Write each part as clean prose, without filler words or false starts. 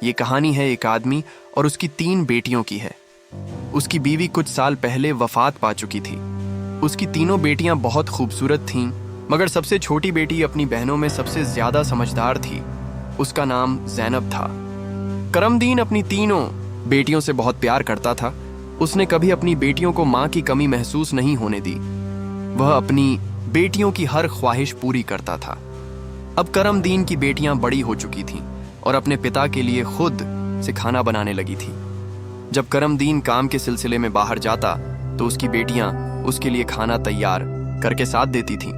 ये कहानी है एक आदमी और उसकी 3 बेटियों की है। उसकी बीवी कुछ साल पहले वफात पा चुकी थी। उसकी तीनों बेटियां बहुत खूबसूरत थीं, मगर सबसे छोटी बेटी अपनी बहनों में सबसे ज्यादा समझदार थी। उसका नाम ज़ैनब था। करमदीन अपनी तीनों बेटियों से बहुत प्यार करता था। उसने कभी अपनी बेटियों को माँ की कमी महसूस नहीं होने दी। वह अपनी बेटियों की हर ख्वाहिश पूरी करता था। अब करमदीन की बेटियां बड़ी हो चुकी थीं और अपने पिता के लिए खुद से खाना बनाने लगी थी। जब करमदीन काम के सिलसिले में बाहर जाता तो उसकी बेटियां उसके लिए खाना तैयार करके साथ देती थीं।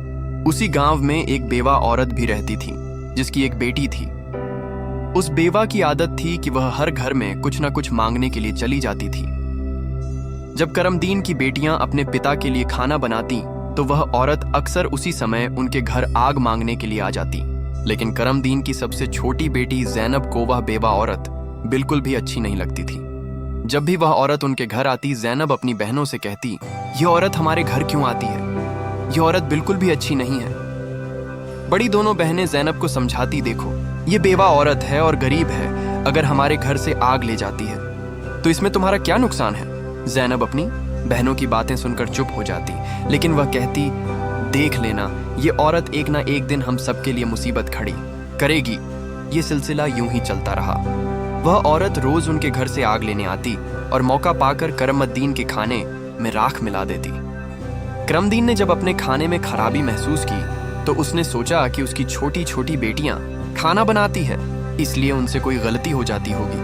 उसी गांव में एक बेवा औरत भी रहती थी जिसकी एक बेटी थी। उस बेवा की आदत थी कि वह हर घर में कुछ ना कुछ मांगने के लिए चली जाती थी। जब करमदीन की बेटियां अपने पिता के लिए खाना बनाती तो वह औरत अक्सर उसी समय उनके घर आग मांगने के लिए आ जाती। लेकिन करमदीन की सबसे छोटी बेटी ज़ैनब को वह बेवा औरत बिल्कुल भी अच्छी नहीं लगती थी। जब भी वह औरत उनके घर आती, ज़ैनब अपनी बहनों से कहती, यह औरत हमारे घर क्यों आती है? यह औरत बिल्कुल भी अच्छी नहीं है। बड़ी दोनों बहनें ज़ैनब को समझाती, देखो ये बेवा औरत है और गरीब है, अगर हमारे घर से आग ले जाती है तो इसमें तुम्हारा क्या नुकसान है? ज़ैनब अपनी बहनों की बातें सुनकर चुप हो जाती, लेकिन वह कहती, देख लेना ये औरत एक ना एक दिन हम सबके लिए मुसीबत खड़ी करेगी। ये सिलसिला यूं ही चलता रहा। वह औरत रोज उनके घर से आग लेने आती और मौका पाकर करमद्दीन के खाने में राख मिला देती। करमदीन ने जब अपने खाने में खराबी महसूस की तो उसने सोचा कि उसकी छोटी छोटी बेटियां खाना बनाती है, इसलिए उनसे कोई गलती हो जाती होगी।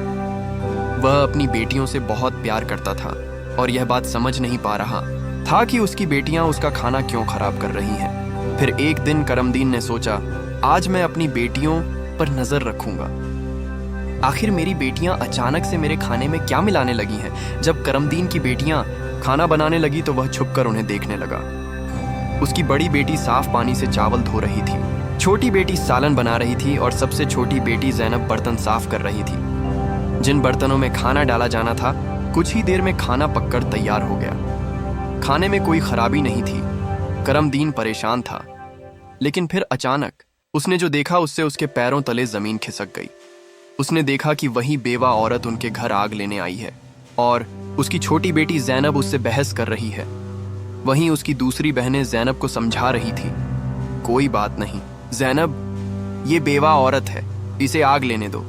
वह अपनी बेटियों से बहुत प्यार करता था और यह बात समझ नहीं पा रहा था कि उसकी बेटियां उसका खाना क्यों खराब कर रही हैं। फिर एक दिन करमदीन ने सोचा, आज मैं अपनी बेटियों पर नजर रखूंगा। आखिर मेरी बेटियां अचानक से मेरे खाने में क्या मिलाने लगी हैं? जब करमदीन की बेटियां खाना बनाने लगी तो वह छुपकर उन्हें देखने लगा। उसकी बड़ी बेटी साफ पानी से चावल धो रही थी, छोटी बेटी सालन बना रही थी और सबसे छोटी बेटी ज़ैनब बर्तन साफ कर रही थी। जिन बर्तनों में खाना डाला जाना था, कुछ ही देर में खाना पककर तैयार हो गया। खाने में कोई खराबी नहीं थी। करमदीन परेशान था, लेकिन फिर अचानक उसने जो देखा उससे उसके पैरों तले जमीन खिसक गई। उसने देखा कि वही बेवा औरत उनके घर आग लेने आई है और उसकी छोटी बेटी ज़ैनब उससे बहस कर रही है। वहीं उसकी दूसरी बहनें ज़ैनब को समझा रही थी, कोई बात नहीं ज़ैनब, ये बेवा औरत है, इसे आग लेने दो।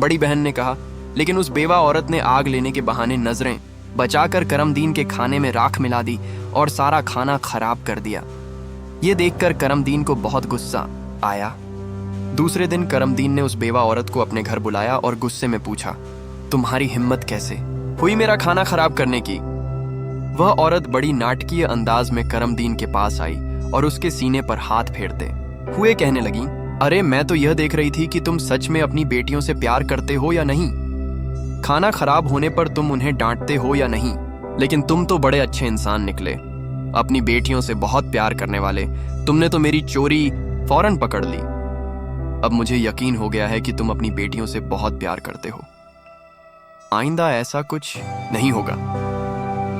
बड़ी बहन ने कहा, लेकिन उस बेवा औरत ने आग लेने के बहाने नजरें बचाकर करमदीन के खाने में राख मिला दी और सारा खाना खराब कर दिया। ये देखकर करमदीन को बहुत गुस्सा आया। दूसरे दिन करमदीन ने उस बेवा औरत को अपने घर बुलाया और गुस्से में पूछा, तुम्हारी हिम्मत कैसे हुई मेरा खाना खराब करने की? वह औरत बड़ी नाटकीय अंदाज में करमदीन के पास आई और उसके सीने पर हाथ फेरते हुए कहने लगी, अरे मैं तो यह देख रही थी कि तुम सच में अपनी बेटियों से प्यार करते हो या नहीं। खाना खराब होने पर तुम उन्हें डांटते हो या नहीं, लेकिन तुम तो बड़े अच्छे इंसान निकले, अपनी बेटियों से बहुत प्यार करने वाले। तुमने तो मेरी चोरी फौरन पकड़ ली। अब मुझे यकीन हो गया है कि तुम अपनी बेटियों से बहुत प्यार करते हो। आइंदा ऐसा कुछ नहीं होगा।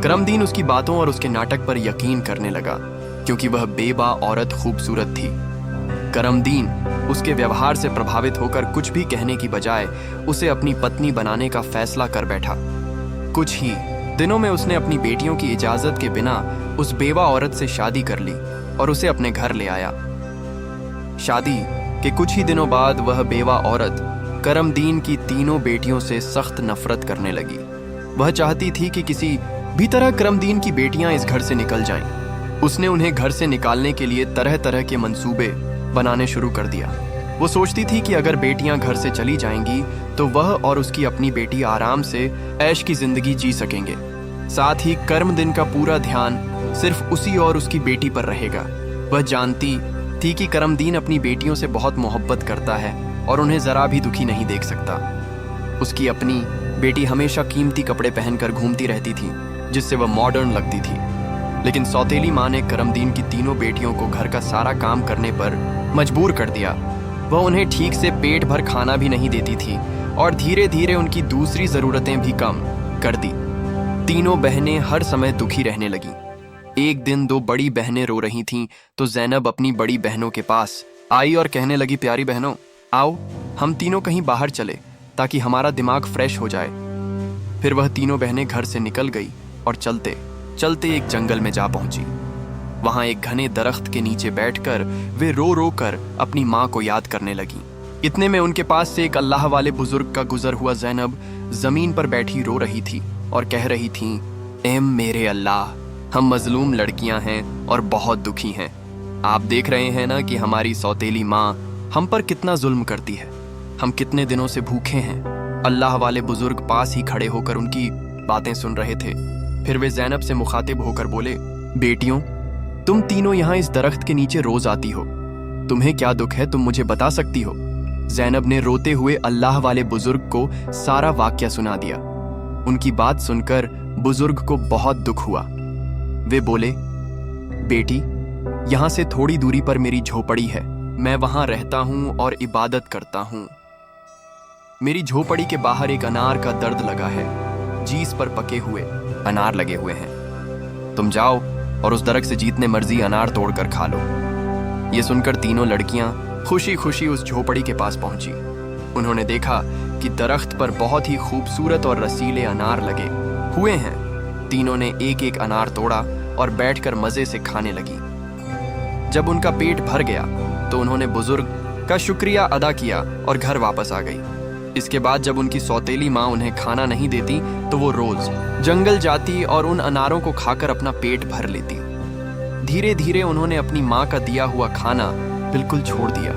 करमदीन उसकी बातों और उसके नाटक पर यकीन करने लगा, क्योंकि वह बेवा औरत खूबसूरत थी। करमदीन उसके व्यवहार से प्रभावित होकर कुछ भी कहने की बजाय उसे अपनी पत्नी बनाने का फैसला कर बैठा। कुछ ही दिनों में उसने अपनी बेटियों की इजाजत के बिना उस बेवा औरत से शादी कर ली और उसे अपने घर ले आया। शादी के कुछ ही दिनों बाद वह बेवा औरत करमदीन की तीनों बेटियों से सख्त नफरत करने लगी। वह चाहती थी कि किसी भी तरह करमदीन की बेटियां इस घर से निकल जाएं। उसने उन्हें घर से निकालने के लिए तरह तरह के मंसूबे बनाने शुरू कर दिया। वो सोचती थी कि अगर बेटियां घर से चली जाएंगी तो वह और उसकी अपनी बेटी आराम से ऐश की जिंदगी जी सकेंगे। साथ ही करमदीन का पूरा ध्यान सिर्फ उसी और उसकी बेटी पर रहेगा। वह जानती थी कि करमदीन अपनी बेटियों से बहुत मोहब्बत करता है और उन्हें जरा भी दुखी नहीं देख सकता। उसकी अपनी बेटी हमेशा कीमती कपड़े पहनकर घूमती रहती थी, जिससे वह मॉडर्न लगती थी। लेकिन सौतेली माँ ने करमदीन की तीनों बेटियों को घर का सारा काम करने पर मजबूर कर दिया। वह उन्हें ठीक से पेट भर खाना भी नहीं देती थी और धीरे धीरे उनकी दूसरी ज़रूरतें भी कम कर दी। तीनों बहनें हर समय दुखी रहने लगीं। एक दिन 2 बड़ी बहनें रो रही थीं तो ज़ैनब अपनी बड़ी बहनों के पास आई और कहने लगी, प्यारी बहनों, आओ हम तीनों कहीं बाहर चले ताकि हमारा दिमाग फ्रेश हो जाए। फिर वह तीनों बहनें घर से निकल गई और चलते चलते एक जंगल में जा पहुंची। वहां एक घने दरख्त के नीचे बैठकर वे रो रो कर अपनी माँ को याद करने लगी। इतने में उनके पास से एक अल्लाह वाले बुजुर्ग का गुजर हुआ ज़ैनब जमीन पर बैठी रो रही थी और कह रही थी, ऐ मेरे अल्लाह, हम मजलूम लड़कियां हैं और बहुत दुखी हैं। आप देख रहे हैं ना कि हमारी सौतेली माँ हम पर कितना जुल्म करती है। हम कितने दिनों से भूखे हैं। अल्लाह वाले बुजुर्ग पास ही खड़े होकर उनकी बातें सुन रहे थे। फिर वे ज़ैनब से मुखातिब होकर बोले, बेटियों, तुम तीनों यहाँ इस दरख्त के नीचे रोज आती हो। तुम्हें क्या दुख है, तुम मुझे बता सकती हो? ज़ैनब ने रोते हुए अल्लाह वाले बुजुर्ग को सारा वाक्या सुना दिया। उनकी बात सुनकर बुजुर्ग को बहुत दुख हुआ। वे बोले, बेटी, यहाँ से थोड़ी दूरी पर मेरी झोपड़ी है। मैं वहां रहता हूँ और इबादत करता हूँ। मेरी झोपड़ी के बाहर एक अनार का दर्द लगा है। जीस पर पके हुए अनार लगे हुए हैं। तुम जाओ और उस दरख्त से जितने मर्जी अनार तोड़कर खा लो। ये सुनकर तीनों लड़कियां खुशी खुशी उस झोपड़ी के पास पहुंची। उन्होंने देखा कि दरख्त पर बहुत ही खूबसूरत और रसीले अनार लगे हुए हैं। तीनों ने एक एक अनार तोड़ा और बैठकर मजे से खाने लगी। जब उनका पेट भर गया तो उन्होंने बुजुर्ग का शुक्रिया अदा किया और घर वापस आ गई। इसके बाद जब उनकी सौतेली माँ उन्हें खाना नहीं देती तो वो रोज जंगल जाती और उन अनारों को खाकर अपना पेट भर लेती। धीरे धीरे उन्होंने अपनी माँ का दिया हुआ खाना बिल्कुल छोड़ दिया।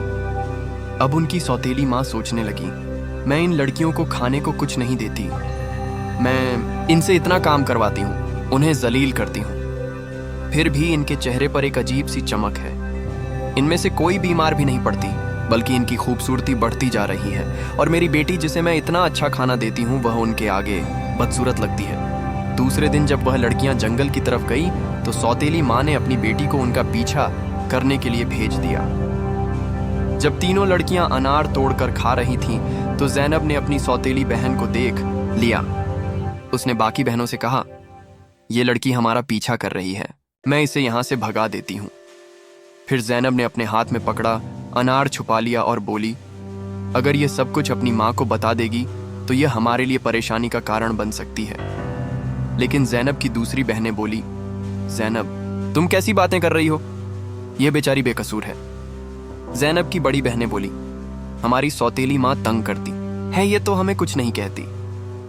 अब उनकी सौतेली माँ सोचने लगी, मैं इन लड़कियों को खाने को कुछ नहीं देती। मैं इनसे इतना काम करवाती हूँ, उन्हें जलील करती हूँ, फिर भी इनके चेहरे पर एक अजीब सी चमक है। इनमें से कोई बीमार भी नहीं पड़ती, बल्कि इनकी खूबसूरती बढ़ती जा रही है। और मेरी बेटी, जिसे मैं इतना अच्छा खाना देती हूँ, वह उनके आगे बदसूरत लगती है। दूसरे दिन जब वह लड़कियां जंगल की तरफ गई तो सौतेली माँ ने अपनी बेटी को उनका पीछा करने के लिए भेज दिया। जब तीनों लड़कियां अनार तोड़कर खा रही थीं, तो ज़ैनब ने अपनी सौतेली बहन को देख लिया। उसने बाकी बहनों से कहा, ये लड़की हमारा पीछा कर रही है, मैं इसे यहाँ से भगा देती हूँ। फिर ज़ैनब ने अपने हाथ में पकड़ा अनार छुपा लिया और बोली, अगर ये सब कुछ अपनी माँ को बता देगी तो यह हमारे लिए परेशानी का कारण बन सकती है। लेकिन ज़ैनब की दूसरी बहनें बोली, ज़ैनब, तुम कैसी बातें कर रही हो? यह बेचारी बेकसूर है। ज़ैनब की बड़ी बहनें बोली, हमारी सौतेली माँ तंग करती है, ये तो हमें कुछ नहीं कहती।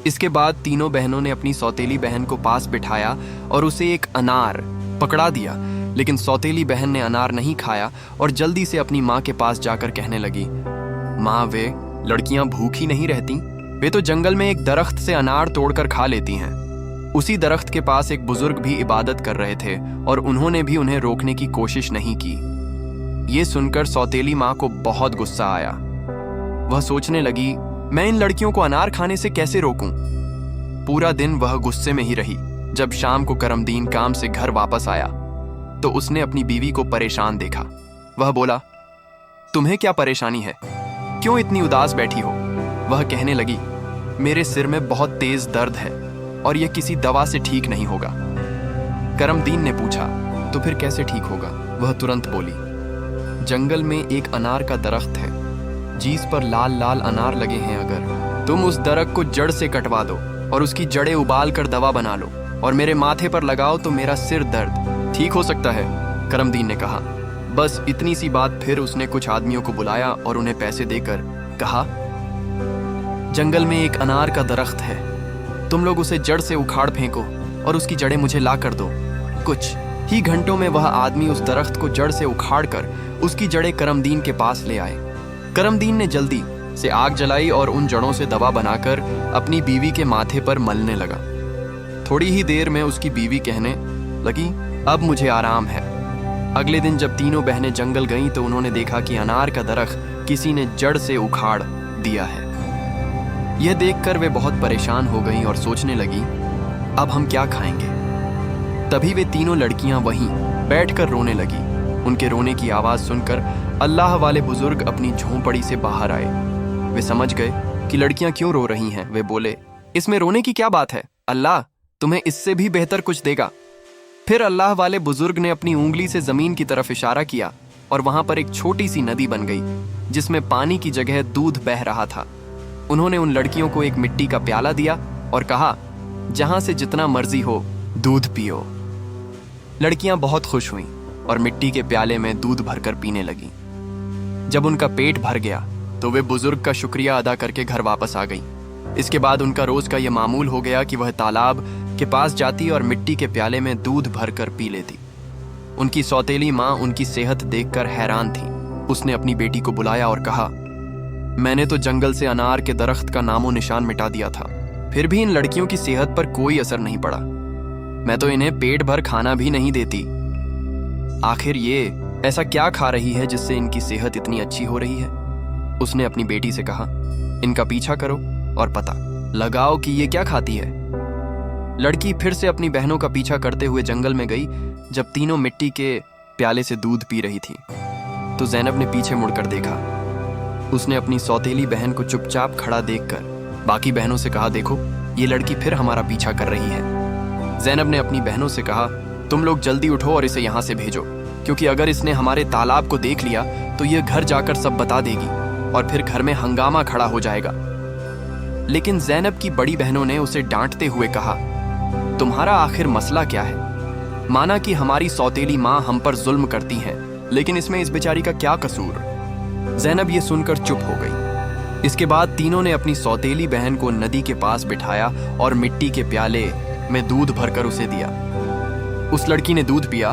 इसके बाद तीनों बहनों ने अपनी सौतेली बहन को पास बिठाया और उसे एक अनार पकड़ा दिया। लेकिन सौतेली बहन ने अनार नहीं खाया और जल्दी से अपनी माँ के पास जाकर कहने लगी, माँ, वे लड़कियां भूखी नहीं रहती, वे तो जंगल में एक दरख्त से अनार तोड़कर खा लेती हैं। उसी दरख्त के पास एक बुजुर्ग भी इबादत कर रहे थे और उन्होंने भी उन्हें रोकने की कोशिश नहीं की। ये सुनकर सौतेली माँ को बहुत गुस्सा आया। वह सोचने लगी, मैं इन लड़कियों को अनार खाने से कैसे रोकूं? पूरा दिन वह गुस्से में ही रही। जब शाम को करमदीन काम से घर वापस आया तो उसने अपनी बीवी को परेशान देखा। वह बोला, तुम्हें क्या परेशानी है? क्यों इतनी उदास बैठी हो? वह कहने लगी, मेरे सिर में बहुत तेज दर्द है और यह किसी दवा से ठीक नहीं होगा। करमदीन ने पूछा, तो फिर कैसे ठीक होगा? वह तुरंत बोली, जंगल में एक अनार का दरख्त है, जिस पर लाल लाल अनार लगे हैं। अगर तुम उस दरख्त को जड़ से कटवा दो और उसकी जड़ें उबाल कर दवा बना लो और मेरे माथे पर लगाओ तो मेरा सिर दर्द ठीक हो सकता है। करमदीन ने कहा। बस इतनी सी बात। फिर उसने कुछ आदमियों को बुलाया और उन्हें पैसे देकर कहा, जंगल में एक अनार का दरख्त है, तुम लोग उसे जड़ से उखाड़ फेंको और उसकी जड़ें मुझे ला कर दो। कुछ ही घंटों में वह आदमी उस दरख्त को जड़ से उखाड़ कर उसकी जड़ें करमदीन के पास ले आए। करमदीन ने जल्दी से आग जलाई और उन जड़ों से दवा बनाकर अपनी बीवी के माथे पर मलने लगा। थोड़ी ही देर में उसकी बीवी कहने लगी, अब मुझे आराम है। अगले दिन जब तीनों बहनें जंगल गईं तो उन्होंने देखा कि अनार का दरख्त किसी ने जड़ से उखाड़ दिया है। यह देखकर वे बहुत परेशान हो गईं और सोचने लगी, अब हम क्या खाएंगे? तभी वे तीनों लड़कियां वहीं बैठकर रोने लगी। उनके रोने की आवाज सुनकर अल्लाह वाले बुजुर्ग अपनी झोंपड़ी से बाहर आए। वे समझ गए कि लड़कियां क्यों रो रही हैं। वे बोले, इसमें रोने की क्या बात है? अल्लाह तुम्हें इससे भी बेहतर कुछ देगा। फिर अल्लाह वाले बुजुर्ग ने अपनी उंगली से जमीन की तरफ इशारा किया और वहां पर एक छोटी सी नदी बन गई जिसमें पानी की जगह दूध बह रहा था। उन्होंने उन लड़कियों को एक मिट्टी का प्याला दिया और कहा, जहां से जितना मर्जी हो दूध पियो। लड़कियां बहुत खुश हुईं और मिट्टी के प्याले में दूध भरकर पीने लगीं। जब उनका पेट भर गया तो वे बुजुर्ग का शुक्रिया अदा करके घर वापस आ गईं। इसके बाद उनका रोज का यह मामूल हो गया कि वह तालाब के पास जाती और मिट्टी के प्याले में दूध भरकर पी लेती। उनकी सौतेली माँ उनकी सेहत देखकर हैरान थी। उसने अपनी बेटी को बुलाया और कहा, मैंने तो जंगल से अनार के दरख्त का नामो निशान मिटा दिया था, फिर भी इन लड़कियों की सेहत पर कोई असर नहीं पड़ा। मैं तो इन्हें पेट भर खाना भी नहीं देती। आखिर ये ऐसा क्या खा रही है जिससे इनकी सेहत इतनी अच्छी हो रही है? उसने अपनी बेटी से कहा, इनका पीछा करो और पता लगाओ कि ये क्या खाती है। लड़की फिर से अपनी बहनों का पीछा करते हुए जंगल में गई। जब तीनों मिट्टी के प्याले से दूध पी रही थी तो जैनब ने पीछे मुड़कर देखा। उसने अपनी सौतेली बहन को चुपचाप खड़ा देखकर बाकी बहनों से कहा, देखो ये लड़की फिर हमारा पीछा कर रही है। जैनब ने अपनी बहनों से कहा, तुम लोग जल्दी उठो और इसे यहाँ से भेजो, क्योंकि अगर इसने हमारे तालाब को देख लिया तो ये घर जाकर सब बता देगी और फिर घर में हंगामा खड़ा हो जाएगा। लेकिन जैनब की बड़ी बहनों ने उसे डांटते हुए कहा, तुम्हारा आखिर मसला क्या है? माना कि हमारी सौतेली माँ हम पर जुल्म करती है, लेकिन इसमें इस बेचारी का क्या कसूर? जैनब ये सुनकर चुप हो गई। इसके बाद तीनों ने अपनी सौतेली बहन को नदी के पास बिठाया और मिट्टी के प्याले में दूध भरकर उसे दिया। उस लड़की ने दूध पिया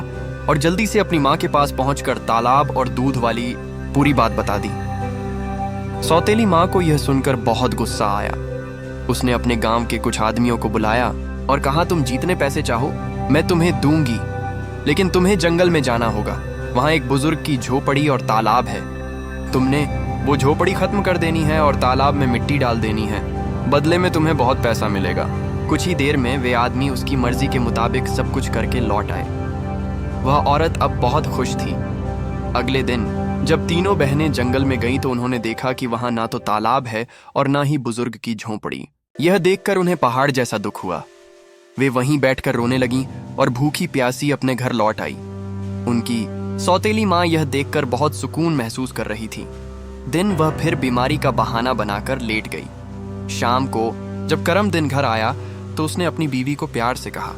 और जल्दी से अपनी माँ के पास पहुंचकर तालाब और दूध वाली पूरी बात बता दी। सौतेली माँ को यह सुनकर बहुत गुस्सा आया। उसने अपने गांव के कुछ आदमियों को बुलाया और कहा, तुम जितने पैसे चाहो मैं तुम्हें दूंगी, लेकिन तुम्हें जंगल में जाना होगा। वहां एक बुजुर्ग की झोपड़ी और तालाब है। तुमने वो झोपड़ी खत्म कर देनी है और तालाब में मिट्टी डाल देनी है। बदले में तुम्हें बहुत पैसा मिलेगा। कुछ ही देर में वे आदमी उसकी मर्जी के मुताबिक सब कुछ करके लौट आए। वह औरत अब बहुत खुश थी। अगले दिन जब तीनों बहनें जंगल में गईं तो उन्होंने देखा कि वहां ना तो तालाब है और ना ही बुजुर्ग की झोंपड़ी। यह देखकर उन्हें पहाड़ जैसा दुख हुआ। वे वहीं बैठकर रोने लगीं और भूखी प्यासी अपने घर लौट आई। उनकी सौतेली माँ यह देखकर बहुत सुकून महसूस कर रही थी। दिन वह फिर बीमारी का बहाना बनाकर लेट गई। शाम को जब करम दिन घर आया तो उसने अपनी बीवी को प्यार से कहा,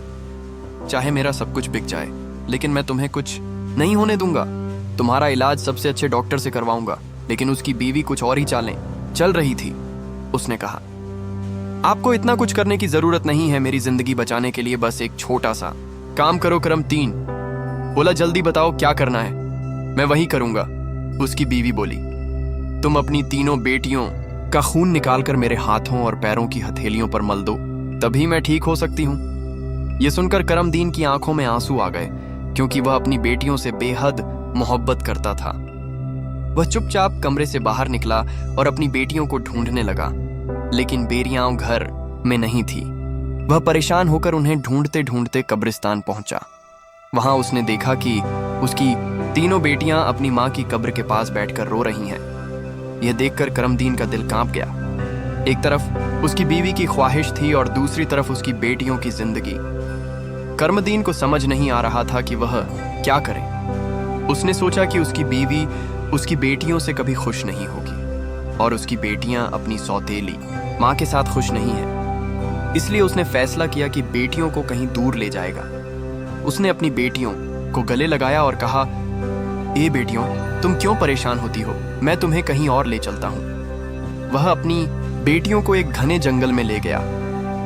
चाहे मेरा सब कुछ बिक जाए लेकिन मैं तुम्हें कुछ नहीं होने दूंगा। तुम्हारा इलाज सबसे अच्छे डॉक्टर से करवाऊंगा। लेकिन उसकी बीवी कुछ और ही चालें चल रही थी। उसने कहा, आपको इतना कुछ करने की जरूरत नहीं है मेरी जिंदगी बचाने के लिए, बस एक छोटा सा काम करो। करम 3 बोला, जल्दी बताओ क्या करना है, मैं वही करूंगा। उसकी बीवी बोली, तुम अपनी तीनों बेटियों का खून निकालकर मेरे हाथों और पैरों की हथेलियों पर मल दो, तभी मैं ठीक हो सकती हूँ। यह सुनकर करमदीन की आंखों में आंसू आ गए, क्योंकि वह अपनी बेटियों से बेहद मोहब्बत करता था। वह चुपचाप कमरे से बाहर निकला और अपनी बेटियों को ढूंढने लगा, लेकिन बेरियां घर में नहीं थी। वह परेशान होकर उन्हें ढूंढते ढूंढते कब्रिस्तान पहुंचा। वहां उसने देखा कि उसकी तीनों बेटियां अपनी मां की कब्र के पास बैठकर रो रही हैं। यह देखकर करमदीन का दिल कांप गया। एक तरफ उसकी बीवी की ख्वाहिश थी और दूसरी तरफ उसकी बेटियों की जिंदगी। करमदीन को समझ नहीं आ रहा था कि वह क्या करे। उसने सोचा कि उसकी बीवी उसकी बेटियों से कभी खुश नहीं होगी और उसकी बेटियां अपनी सौतेली मां के साथ खुश नहीं हैं। इसलिए उसने फैसला किया कि बेटियों को कहीं दूर ले जाएगा। उसने अपनी बेटियों को गले लगाया और कहा, ए बेटियों, तुम क्यों परेशान होती हो, मैं तुम्हें कहीं और ले चलता हूँ। वह अपनी बेटियों को एक घने जंगल में ले गया।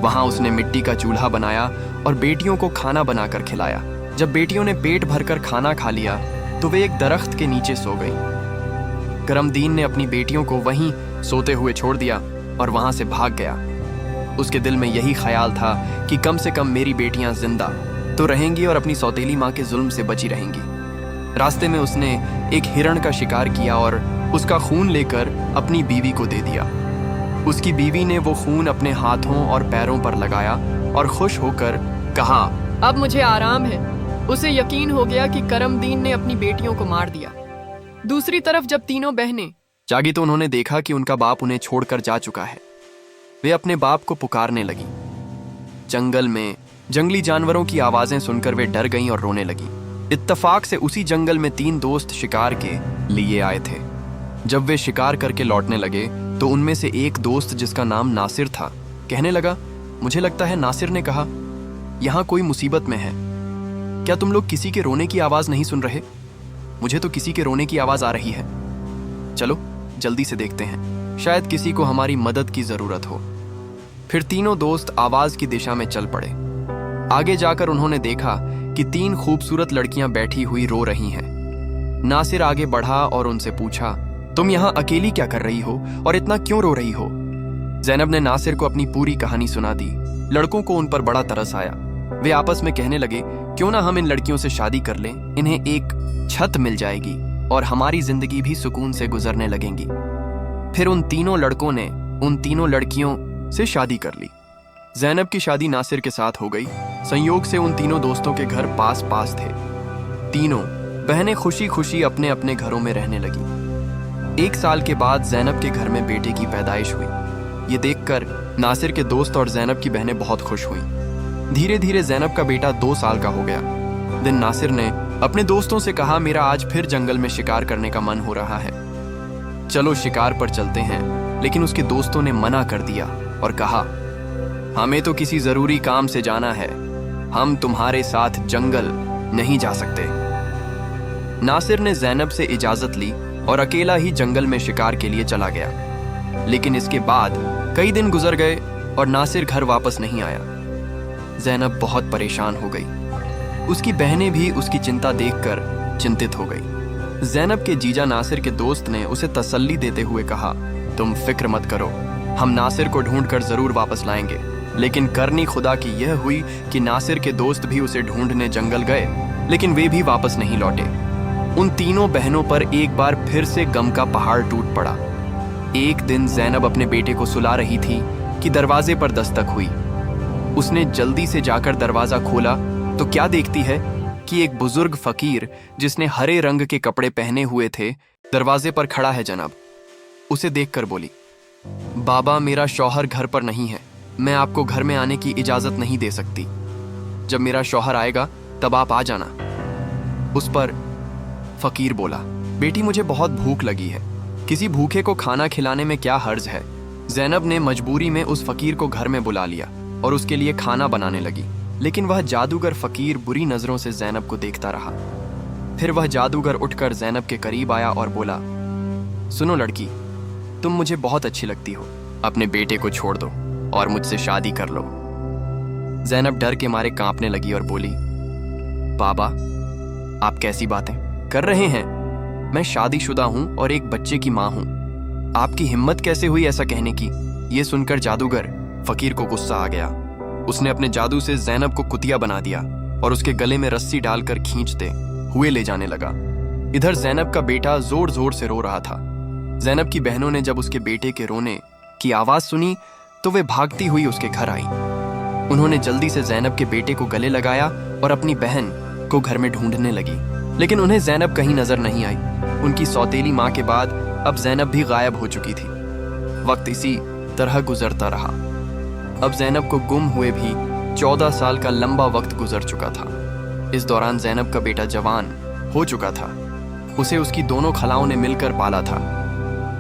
वहां उसने मिट्टी का चूल्हा बनाया और बेटियों को खाना बनाकर खिलाया। जब बेटियों ने पेट भरकर खाना खा लिया तो वे एक दरख्त के नीचे सो गई। करमदीन ने अपनी बेटियों को वहीं सोते हुए छोड़ दिया और वहां से भाग गया। उसके दिल में यही ख्याल था कि कम से कम मेरी बेटियां जिंदा तो रहेंगी और अपनी सौतेली माँ के जुल्म से बची रहेंगी। रास्ते में उसने एक हिरण का शिकार किया और उसका खून लेकर अपनी बीवी को दे दिया। उसकी बीवी ने वो खून अपने हाथों और पैरों पर लगाया और खुश होकर कहा, अब मुझे आराम है। उसे यकीन हो गया कि करमदीन ने अपनी बेटियों को मार दिया। दूसरी तरफ जब तीनों बहनें जागी तो उन्होंने देखा कि उनका बाप उन्हें छोड़कर जा चुका है। वे अपने बाप को पुकारने लगी। जंगल में जंगली जानवरों की आवाजें सुनकर वे डर गईं और रोने लगी। इत्तफाक से उसी जंगल में 3 दोस्त शिकार के लिए आए थे। जब वे शिकार करके लौटने लगे तो उनमें से एक दोस्त जिसका नाम नासिर था कहने लगा, मुझे लगता है नासिर ने कहा, यहाँ कोई मुसीबत में है। क्या तुम लोग किसी के रोने की आवाज नहीं सुन रहे? मुझे तो किसी के रोने की आवाज आ रही है। चलो जल्दी से देखते हैं, शायद किसी को हमारी मदद की जरूरत हो। फिर तीनों दोस्त आवाज की दिशा में चल पड़े। आगे जाकर उन्होंने देखा कि 3 खूबसूरत लड़कियां बैठी हुई रो रही हैं। नासिर आगे बढ़ा और उनसे पूछा, तुम यहाँ अकेली क्या कर रही हो और इतना क्यों रो रही हो? ज़ैनब ने नासिर को अपनी पूरी कहानी सुना दी। लड़कों को उन पर बड़ा तरस आया। वे आपस में कहने लगे, क्यों ना हम इन लड़कियों से शादी कर लें, इन्हें एक छत मिल जाएगी और हमारी जिंदगी भी सुकून से गुजरने लगेंगी। फिर उन तीनों लड़कों ने उन तीनों लड़कियों से शादी कर ली। ज़ैनब की शादी नासिर के साथ हो गई। संयोग से उन तीनों दोस्तों के घर पास पास थे। तीनों बहनें खुशी खुशी अपने अपने घरों में रहने लगी। 1 साल के बाद ज़ैनब के घर में बेटे की पैदाइश हुई। ये देखकर नासिर के दोस्त और ज़ैनब की बहनें बहुत खुश हुईं। धीरे धीरे ज़ैनब का बेटा 2 साल का हो गया। दिन नासिर ने अपने दोस्तों से कहा, मेरा आज फिर जंगल में शिकार करने का मन हो रहा है, चलो शिकार पर चलते हैं। लेकिन उसके दोस्तों ने मना कर दिया और कहा, हमें तो किसी जरूरी काम से जाना है, हम तुम्हारे साथ जंगल नहीं जा सकते। नासिर ने ज़ैनब से इजाजत ली और अकेला ही जंगल में शिकार के लिए चला गया। लेकिन इसके बाद कई दिन गुजर गए और नासिर घर वापस नहीं आया। ज़ैनब बहुत परेशान हो गई। उसकी बहनें भी उसकी चिंता देखकर चिंतित हो गई। ज़ैनब के जीजा नासिर के दोस्त ने उसे तसल्ली देते हुए कहा, तुम फिक्र मत करो, हम नासिर को ढूंढकर जरूर वापस लाएंगे। लेकिन करनी खुदा की यह हुई कि नासिर के दोस्त भी उसे ढूंढने जंगल गए, लेकिन वे भी वापस नहीं लौटे। उन तीनों बहनों पर एक बार फिर से गम का पहाड़ टूट पड़ा। एक दिन ज़ैनब अपने बेटे को सुला रही थी कि दरवाजे पर दस्तक हुई। उसने जल्दी से जाकर दरवाजा खोला तो क्या देखती है कि एक बुजुर्ग फकीर जिसने हरे रंग के कपड़े पहने हुए थे दरवाजे पर खड़ा है। जनाब उसे देखकर बोली, बाबा मेरा शौहर घर पर नहीं है, मैं आपको घर में आने की इजाजत नहीं दे सकती। जब मेरा शौहर आएगा तब आप आ जाना। उस पर फकीर बोला, बेटी मुझे बहुत भूख लगी है, किसी भूखे को खाना खिलाने में क्या हर्ज है। ज़ैनब ने मजबूरी में उस फकीर को घर में बुला लिया और उसके लिए खाना बनाने लगी। लेकिन वह जादूगर फकीर बुरी नजरों से ज़ैनब को देखता रहा। फिर वह जादूगर उठकर ज़ैनब के करीब आया और बोला, सुनो लड़की, तुम मुझे बहुत अच्छी लगती हो, अपने बेटे को छोड़ दो और मुझसे शादी कर लो। ज़ैनब डर के मारे कांपने लगी और बोली, बाबा आप कैसी बातें कर रहे हैं? मैं शादीशुदा हूं और एक बच्चे की मां हूं। आपकी हिम्मत कैसे हुई ऐसा कहने की? यह सुनकर जादूगर फकीर को गुस्सा आ गया। उसने अपने जादू से ज़ैनब को कुतिया बना दिया और उसके गले में रस्सी डालकर खींचते हुए ले जाने लगा। इधर ज़ैनब का बेटा जोर जोर से रो रहा था। ज़ैनब की बहनों ने जब उसके बेटे के रोने की आवाज सुनी तो वे भागती हुई उसके घर आई। उन्होंने जल्दी से ज़ैनब के बेटे को गले लगाया और अपनी बहन को घर में ढूंढने लगी, लेकिन उन्हें ज़ैनब कहीं नजर नहीं आई। उनकी सौतेली माँ के बाद अब ज़ैनब भी गायब हो चुकी थी। वक्त इसी तरह गुजरता रहा। अब ज़ैनब को गुम हुए भी 14 साल का लंबा वक्त गुजर चुका था। इस दौरान ज़ैनब का बेटा जवान हो चुका था। उसे उसकी दोनों खलाओं ने मिलकर पाला था।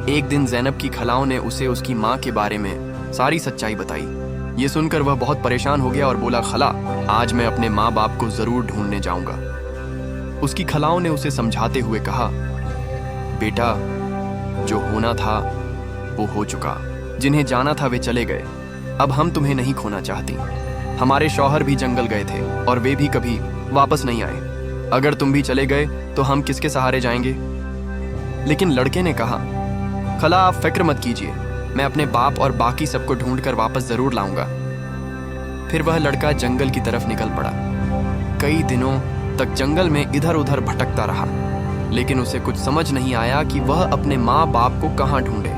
एक दिन ज़ैनब की खलाओं ने उसे उसकी माँ के बारे में सारी सच्चाई बताई। ये सुनकर वह बहुत परेशान हो गया और बोला, खला आज मैं अपने माँ बाप को जरूर ढूंढने जाऊंगा। उसकी खलाओं ने उसे समझाते हुए कहा, बेटा जो होना था वो हो चुका, जिन्हें जाना था वे चले गए, अब हम तुम्हें नहीं खोना चाहती। हमारे शौहर भी जंगल गए थे और वे भी कभी वापस नहीं आए। अगर तुम भी चले गए तो हम किसके सहारे जाएंगे? लेकिन लड़के ने कहा, खला आप फिक्र मत कीजिए, मैं अपने बाप और बाकी सबको ढूंढकर वापस जरूर लाऊंगा। फिर वह लड़का जंगल की तरफ निकल पड़ा। कई दिनों तक जंगल में इधर उधर भटकता रहा, लेकिन उसे कुछ समझ नहीं आया कि वह अपने माँ बाप को कहाँ ढूंढे।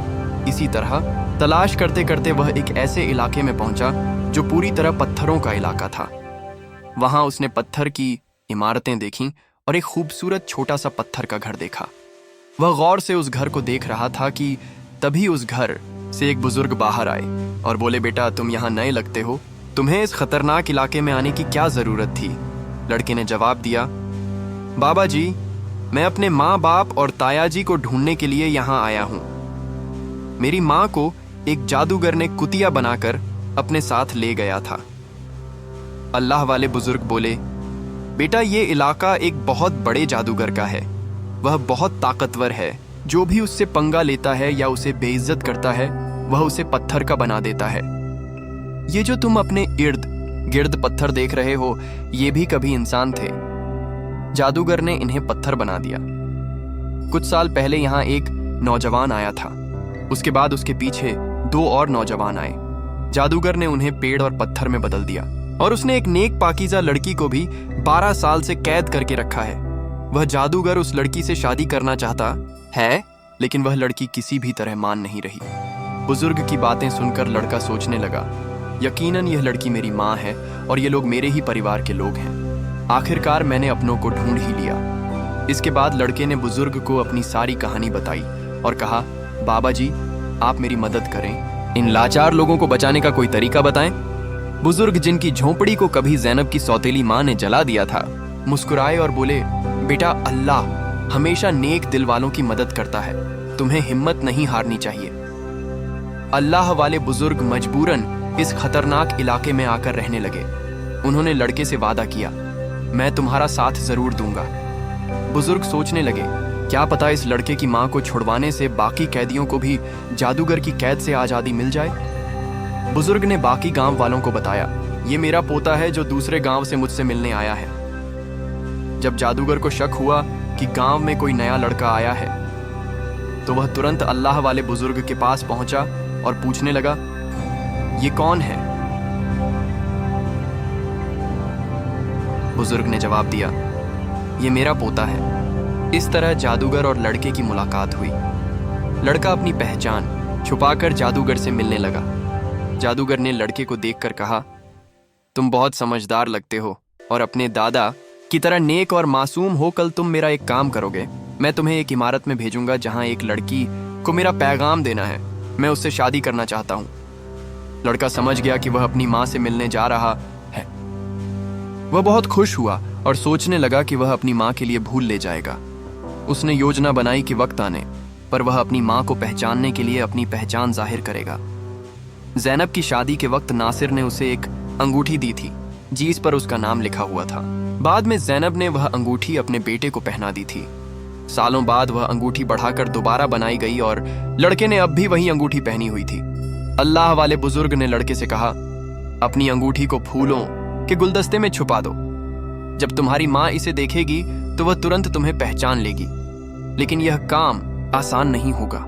इसी तरह तलाश करते करते वह एक ऐसे इलाके में पहुंचा जो पूरी तरह पत्थरों का इलाका था। वहां उसने पत्थर की इमारतें देखीं और एक खूबसूरत छोटा सा पत्थर का घर देखा। वह गौर से उस घर को देख रहा था कि तभी उस घर से एक बुजुर्ग बाहर आए और बोले, बेटा तुम यहाँ नए लगते हो, तुम्हें इस खतरनाक इलाके में आने की क्या जरूरत थी? लड़के ने जवाब दिया, बाबा जी मैं अपने माँ बाप और ताया जी को ढूंढने के लिए यहाँ आया हूँ। मेरी माँ को एक जादूगर ने कुतिया बनाकर अपने साथ ले गया था। अल्लाह वाले बुजुर्ग बोले, बेटा ये इलाका एक बहुत बड़े जादूगर का है। वह बहुत ताकतवर है। जो भी उससे पंगा लेता है या उसे बेइज्जत करता है वह उसे पत्थर का बना देता है। ये जो तुम अपने इर्द गिर्द पत्थर देख रहे हो ये भी कभी इंसान थे। जादूगर ने इन्हें पत्थर बना दिया। कुछ साल पहले यहाँ एक नौजवान आया था। उसके बाद उसके पीछे 2 और नौजवान आए। जादूगर ने उन्हें पेड़ और पत्थर में बदल दिया और उसने एक नेक पाकीज़ा लड़की को भी 12 साल से कैद करके रखा है। वह जादूगर उस लड़की से शादी करना चाहता है, लेकिन वह लड़की किसी भी तरह मान नहीं रही। बुजुर्ग की बातें सुनकर लड़का सोचने लगा, यकीनन यह लड़की मेरी माँ है और ये लोग मेरे ही परिवार के लोग हैं। आखिरकार मैंने अपनों को ढूंढ ही लिया। इसके बाद लड़के ने बुजुर्ग को अपनी सारी कहानी बताई और कहा, बाबा जी आप मेरी मदद करें, इन लाचार लोगों को बचाने का कोई तरीका बताएं। बुजुर्ग जिनकी झोंपड़ी को कभी ज़ैनब की सौतेली माँ ने जला दिया था, मुस्कुराए और बोले, बेटा अल्लाह हमेशा नेक दिल वालों की मदद करता है, तुम्हें हिम्मत नहीं हारनी चाहिए। अल्लाह वाले बुजुर्ग मजबूरन इस खतरनाक इलाके में आकर रहने लगे। उन्होंने लड़के से वादा किया, मैं तुम्हारा साथ जरूर दूंगा। बुजुर्ग सोचने लगे, क्या पता इस लड़के की माँ को छुड़वाने से बाकी कैदियों को भी जादूगर की कैद से आजादी मिल जाए। बुजुर्ग ने बाकी गांव वालों को बताया, ये मेरा पोता है जो दूसरे गांव से मुझसे मिलने आया है। जब जादूगर को शक हुआ कि गांव में कोई नया लड़का आया है तो वह तुरंत अल्लाह वाले बुजुर्ग के पास पहुंचा और पूछने लगा, ये कौन है? बुजुर्ग ने जवाब दिया, ये मेरा पोता है। इस तरह जादूगर और लड़के की मुलाकात हुई। लड़का अपनी पहचान छुपाकर जादूगर से मिलने लगा। जादूगर ने लड़के को देखकर कहा, तुम बहुत समझदार लगते हो और अपने दादा की तरह नेक और मासूम हो। कल तुम मेरा एक काम करोगे, मैं तुम्हें एक इमारत में भेजूंगा जहां एक लड़की को मेरा पैगाम देना है। मैं उससे शादी करना चाहता हूं। लड़का समझ गया कि वह अपनी माँ से मिलने जा रहा है। वह बहुत खुश हुआ और सोचने लगा कि वह अपनी माँ के लिए भूल ले जाएगा। उसने योजना बनाई कि वक्त आने पर वह अपनी माँ को पहचानने के लिए अपनी पहचान जाहिर करेगा। ज़ैनब की शादी के वक्त नासिर ने उसे एक अंगूठी दी थी जिस पर उसका नाम लिखा हुआ था। बाद में ज़ैनब ने वह अंगूठी अपने बेटे को पहना दी थी। सालों बाद वह अंगूठी बढ़ाकर दोबारा बनाई गई और लड़के ने अब भी वही अंगूठी पहनी हुई थी। अल्लाह वाले बुजुर्ग ने लड़के से कहा, अपनी अंगूठी को फूलों के गुलदस्ते में छुपा दो। जब तुम्हारी माँ इसे देखेगी तो वह तुरंत तुम्हें पहचान लेगी, लेकिन यह काम आसान नहीं होगा।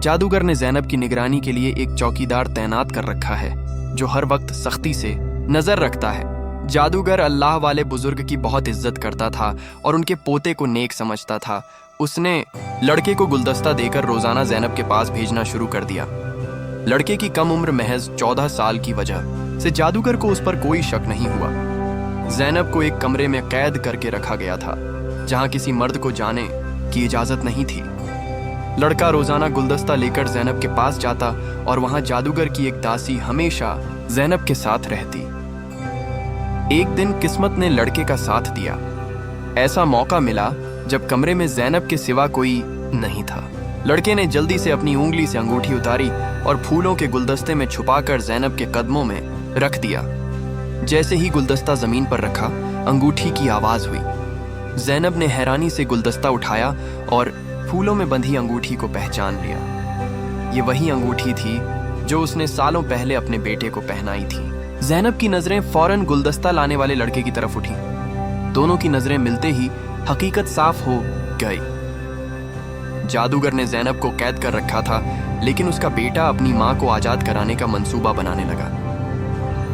जादूगर ने ज़ैनब की निगरानी के लिए एक चौकीदार तैनात कर रखा है जो हर वक्त सख्ती से नजर रखता है। जादूगर अल्लाह वाले बुजुर्ग की बहुत इज्जत करता था और उनके पोते को नेक समझता था। उसने लड़के को गुलदस्ता देकर रोजाना ज़ैनब के पास भेजना शुरू कर दिया। लड़के की कम उम्र महज 14 साल की वजह से जादूगर को उस पर कोई शक नहीं हुआ। ज़ैनब को एक कमरे में कैद करके रखा गया था जहां किसी मर्द को जाने की इजाजत नहीं थी। लड़का रोजाना गुलदस्ता लेकर ज़ैनब के पास जाता और वहां जादूगर की एक दासी हमेशा ज़ैनब के साथ रहती। एक दिन किस्मत ने लड़के का साथ दिया। ऐसा मौका मिला जब कमरे में ज़ैनब के सिवा कोई नहीं था। लड़के ने जल्दी से अपनी उंगली से अंगूठी उतारी और फूलों के गुलदस्ते में छुपाकर ज़ैनब के कदमों में रख दिया। जैसे ही गुलदस्ता जमीन पर रखा, अंगूठी की आवाज हुई। ज़ैनब ने हैरानी से गुलदस्ता उठाया और फूलों में बंधी अंगूठी को पहचान लिया। ये वही अंगूठी थी जो उसने सालों पहले अपने बेटे को पहनाई थी। ज़ैनब की नजरें फौरन गुलदस्ता लाने वाले लड़के की तरफ उठी। दोनों की नजरें मिलते ही हकीकत साफ हो गई। जादूगर ने ज़ैनब को कैद कर रखा था, लेकिन उसका बेटा अपनी माँ को आजाद कराने का मंसूबा बनाने लगा।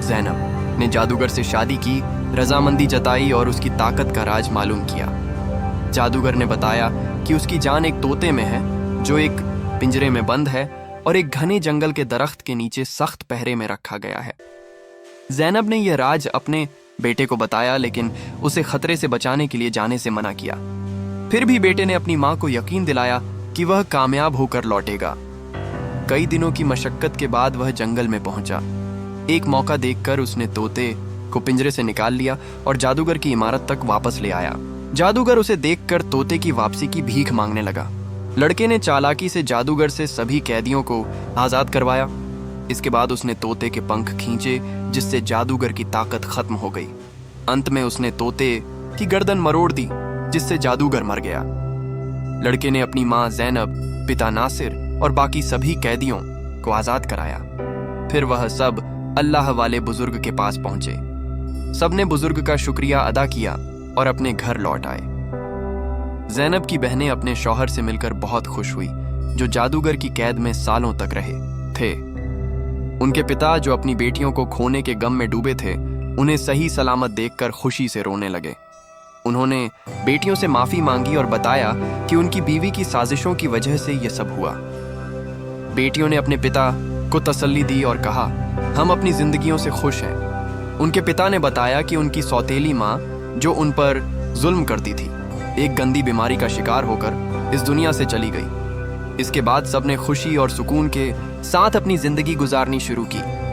ज़ैनब ने जादूगर से शादी की, रजामंदी जताई और उसकी ताकत का राज मालूम किया। जादूगर ने बताया कि उसकी जान एक तोते में है जो एक पिंजरे में बंद है और एक घने जंगल के दरख्त के नीचे सख्त पहरे में रखा गया है। ज़ैनब ने यह राज अपने बेटे को बताया, लेकिन उसे खतरे से बचाने के लिए जाने से मना किया। फिर भी बेटे ने अपनी माँ को यकीन दिलाया कि वह कामयाब होकर लौटेगा। कई दिनों की मशक्कत के बाद वह जंगल में पहुंचा। एक मौका देखकर उसने तोते को पिंजरे से निकाल लिया और जादूगर की इमारत तक वापस ले आया। जादूगर उसे देखकर तोते की वापसी की भीख मांगने लगा। लड़के ने चालाकी से जादूगर से सभी कैदियों को आजाद करवाया। इसके बाद उसने तोते के पंख खींचे, जिससे जादूगर की ताकत खत्म हो गई। अंत में उसने तोते की गर्दन मरोड़ दी, जिससे जादूगर मर गया। लड़के ने अपनी माँ ज़ैनब, पिता नासिर और बाकी सभी कैदियों को आजाद कराया। फिर वह सब अल्लाह वाले बुजुर्ग के पास पहुंचे। सबने बुजुर्ग का शुक्रिया अदा किया और अपने घर लौट आए। ज़ैनब की बहनें अपने शौहर से मिलकर बहुत खुश हुई, जो जादूगर की कैद में सालों तक रहे थे। उनके पिता, जो अपनी बेटियों को खोने के गम में डूबे थे, उन्हें सही सलामत देखकर खुशी से रोने लगे। उन्होंने बेटियों से माफी मांगी और बताया कि उनकी बीवी की साजिशों की वजह से यह सब हुआ। बेटियों ने अपने पिता को तसल्ली दी और कहा, हम अपनी जिंदगियों से खुश हैं। उनके पिता ने बताया कि उनकी सौतेली माँ, जो उन पर जुल्म करती थी, एक गंदी बीमारी का शिकार होकर इस दुनिया से चली गई। इसके बाद सबने खुशी और सुकून के साथ अपनी जिंदगी गुजारनी शुरू की।